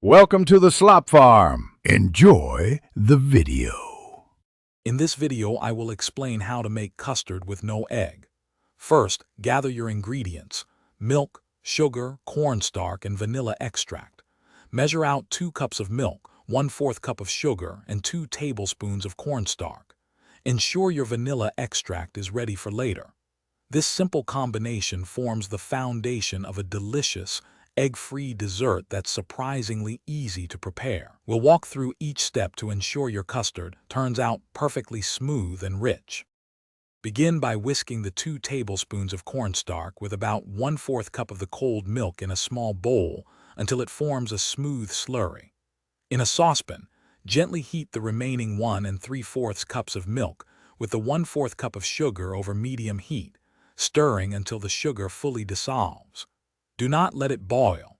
Welcome to the Slop Farm. Enjoy the video. In this video, I will explain how to make custard with no egg. First, gather your ingredients: milk, sugar, cornstarch, and vanilla extract. Measure out 2 cups of milk, 1/4 cup of sugar, and 2 tablespoons of cornstarch. Ensure your vanilla extract is ready for later. This simple combination forms the foundation of a delicious, egg-free dessert that's surprisingly easy to prepare. We'll walk through each step to ensure your custard turns out perfectly smooth and rich. Begin by whisking the 2 tablespoons of cornstarch with about 1/4 cup of the cold milk in a small bowl until it forms a smooth slurry. In a saucepan, gently heat the remaining 1 3/4 cups of milk with the 1/4 cup of sugar over medium heat, stirring until the sugar fully dissolves. Do not let it boil.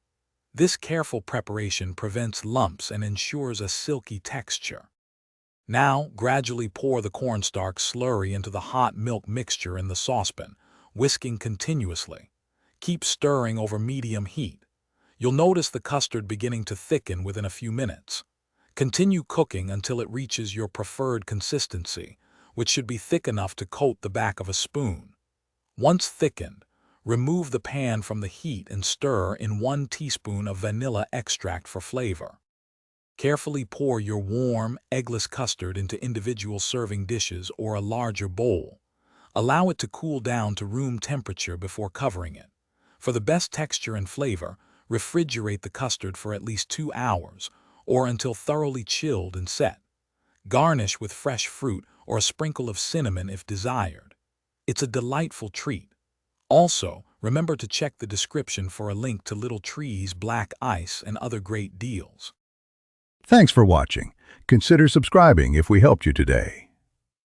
This careful preparation prevents lumps and ensures a silky texture. Now, gradually pour the cornstarch slurry into the hot milk mixture in the saucepan, whisking continuously. Keep stirring over medium heat. You'll notice the custard beginning to thicken within a few minutes. Continue cooking until it reaches your preferred consistency, which should be thick enough to coat the back of a spoon. Once thickened, remove the pan from the heat and stir in 1 teaspoon of vanilla extract for flavor. Carefully pour your warm, eggless custard into individual serving dishes or a larger bowl. Allow it to cool down to room temperature before covering it. For the best texture and flavor, refrigerate the custard for at least 2 hours or until thoroughly chilled and set. Garnish with fresh fruit or a sprinkle of cinnamon if desired. It's a delightful treat. Also, remember to check the description for a link to Little Tree's black ice and other great deals. Thanks for watching. Consider subscribing if we helped you today.